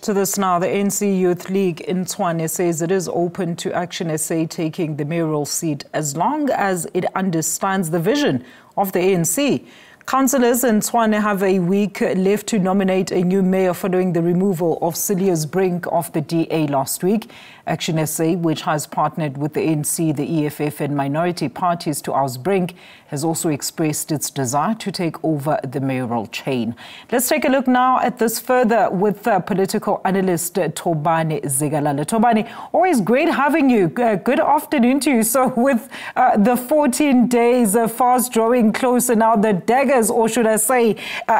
To this now, the ANC Youth League in Tshwane says it is open to ActionSA taking the mayoral seat as long as it understands the vision of the ANC. Councillors in Tshwane have a week left to nominate a new mayor following the removal of Cilliers Brinkof the DA last week. ActionSA, which has partnered with the ANC, the EFF and minority parties to oust Brink, has also expressed its desire to take over the mayoral chain. Let's take a look now at this further with political analyst Thobani Zikalala. Thobani, always great having you. Good afternoon to you. So with the 14 days fast drawing closer now, the daggers, or should I say,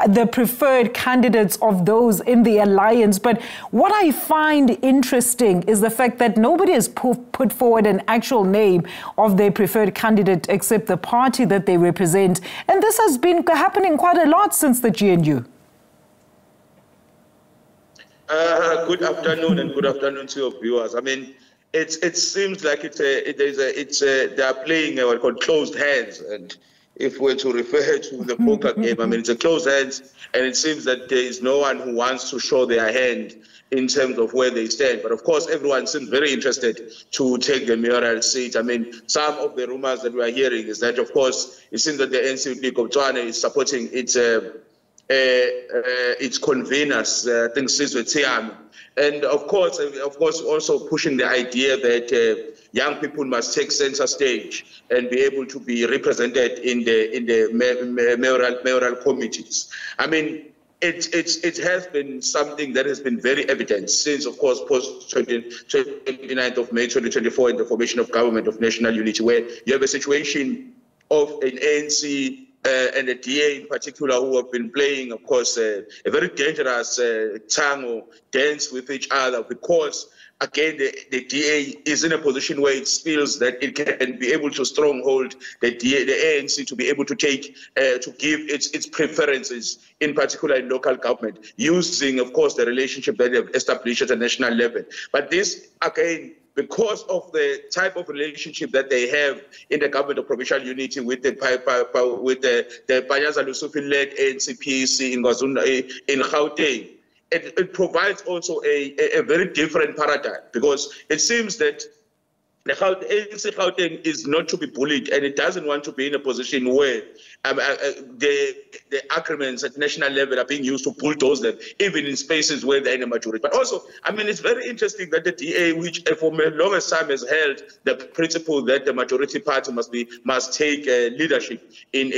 the preferred candidates of those in the alliance. But what I find interesting is the fact that nobody has put forward an actual name of their preferred candidate except the party that they represent. And this has been happening quite a lot since the GNU. Good afternoon and good afternoon to your viewers. I mean, it seems like they are playing what are called closed hands, and if we're to refer to the poker game, I mean, it's a closed hands, and it seems that there is no one who wants to show their hand in terms of where they stand. But of course, everyone seems very interested to take the mayoral seat. I mean, some of the rumors that we are hearing is that, of course, it seems that the ANC Youth League of Tshwane is supporting its conveners, I think Cilliers Brinkof, and of course, also pushing the idea that young people must take center stage and be able to be represented in the mayoral committees. I mean, it has been something that has been very evident since, of course, post 29th of May 2024 in the formation of government of national unity, where you have a situation of an ANC and a DA in particular who have been playing, of course, a very dangerous tango dance with each other, because again, the DA is in a position where it feels that it can be able to stronghold the ANC to be able to take, to give its preferences, in particular in local government, using, of course, the relationship that they've established at a national level. But this, again, because of the type of relationship that they have in the government of provincial unity with the Panyaza Lusufin-led ANC PAC in Gauteng, it provides also a very different paradigm, because it seems that the ANC Gauteng is not to be bullied, and it doesn't want to be in a position where the agreements at national level are being used to bulldoze them, even in spaces where they're in a majority. But also, I mean, it's very interesting that the DA, which for the longest time has held the principle that the majority party must take leadership in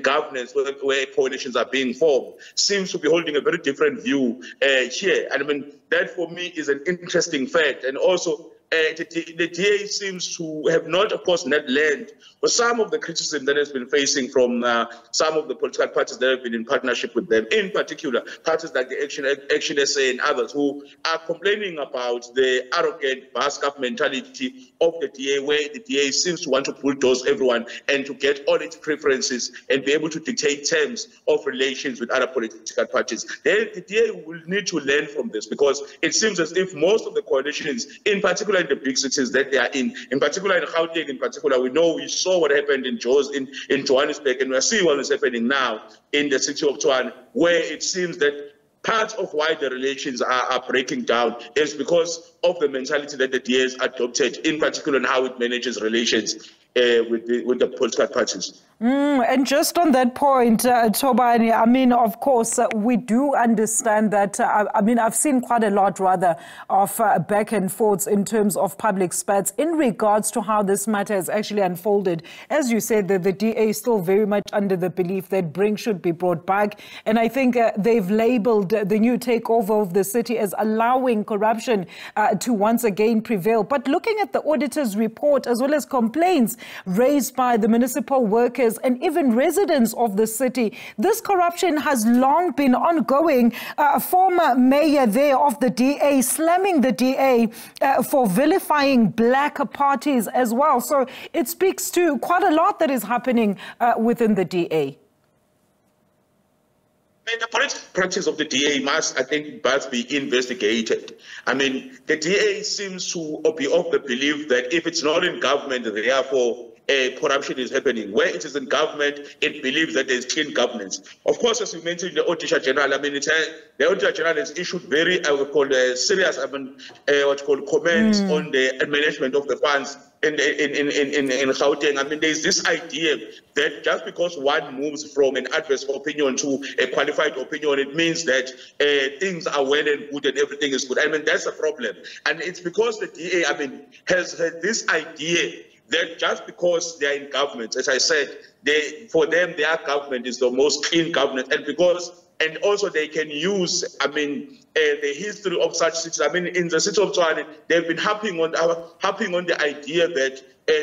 governance where coalitions are being formed, seems to be holding a very different view here. And I mean, that for me is an interesting fact. And also, the DA seems to have not, of course, not learned for some of the criticism that has been facing from some of the political parties that have been in partnership with them, in particular parties like the ActionSA and others, who are complaining about the arrogant bus-up mentality of the DA, where the DA seems to want to bulldoze everyone and to get all its preferences and be able to dictate terms of relations with other political parties. The DA will need to learn from this, because it seems as if most of the coalitions, in particular in the big cities that they are in particular in Gauteng, in particular, we saw what happened in Johannesburg, and we are seeing what is happening now in the city of Tshwane, where it seems that part of why the relations are breaking down is because of the mentality that the DA has adopted, in particular in how it manages relations with the political parties. And just on that point, Thobani, I mean, of course, we do understand that, I mean, I've seen quite a lot, rather, of back and forths in terms of public spats in regards to how this matter has actually unfolded. As you said, the DA is still very much under the belief that Brink should be brought back. And I think they've labelled the new takeover of the city as allowing corruption to once again prevail. But looking at the auditor's report, as well as complaints raised by the municipal workers and even residents of the city, this corruption has long been ongoing. Former mayor there of the DA slamming the DA for vilifying black parties as well. So it speaks to quite a lot that is happening within the DA. The political practice of the DA must be investigated. I mean, the DA seems to be of the belief that if it's not in government, therefore corruption is happening. Where it is in government, it believes that there is clean governance. Of course, as you mentioned, the Auditor General, I mean, the Auditor General has issued very, serious, comments on the management of the funds in Gauteng. I mean, there is this idea that just because one moves from an adverse opinion to a qualified opinion, it means that things are well and good and everything is good. I mean, that's a problem. And it's because the DA, I mean, has this idea that just because they're in government, as I said, for them, their government is the most clean government. And also they can use, I mean, the history of such cities. I mean, in the city of Tshwane, they've been harping on the idea that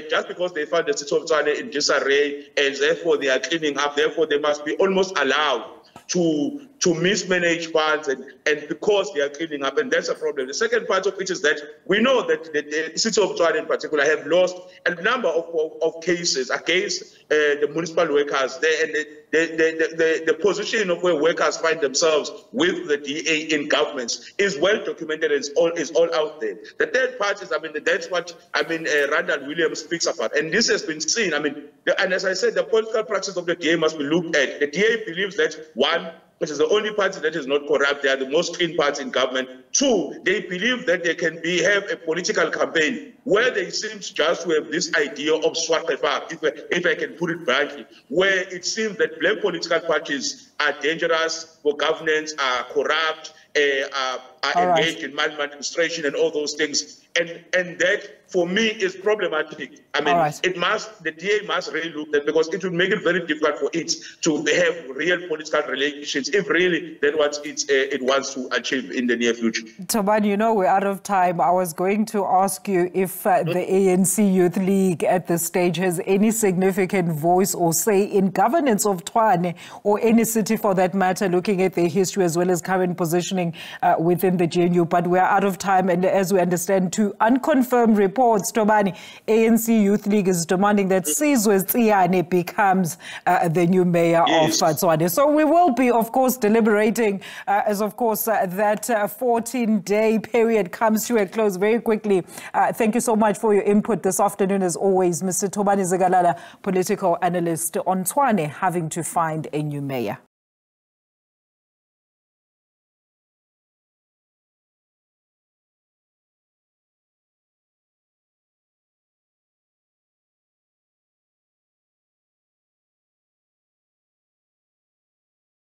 just because they found the city of Tshwane in disarray, and therefore they are cleaning up, therefore they must be almost allowed to mismanage funds, and because they are cleaning up, and that's a problem. The second part of it is that we know that the city of Tshwane in particular have lost a number of cases against the municipal workers there, and the position of where workers find themselves with the DA in governments is well documented and is all out there. The third part is, I mean, that's what, I mean, Randall Williams speaks about, and this has been seen. I mean, and as I said, the political practice of the DA must be looked at. The DA believes that, one, which is the only party that is not corrupt, they are the most clean party in government. Two, they believe that they can have a political campaign where they seem just to have this idea of swartefa, if I can put it bluntly, where it seems that black political parties are dangerous for governance, are corrupt, are engaged in maladministration and all those things. And that, for me, is problematic. I mean, the DA must really look at that, because it will make it very difficult for it to have real political relations, if really that's what it wants to achieve in the near future. Thobani, you know, we're out of time. I was going to ask you if the ANC Youth League at this stage has any significant voice or say in governance of Tshwane, or any city for that matter, looking at their history as well as current positioning within the GNU. But we're out of time, and as we understand, to unconfirmed reports, Thobani, ANC Youth League is demanding that Cilliers Brinkof becomes the new mayor of Tshwane. So we will be, of course, deliberating as, of course, that 14-day period comes to a close very quickly. Thank you so much for your input this afternoon, as always, Mr. Thobani Zikalala, political analyst on Tshwane having to find a new mayor.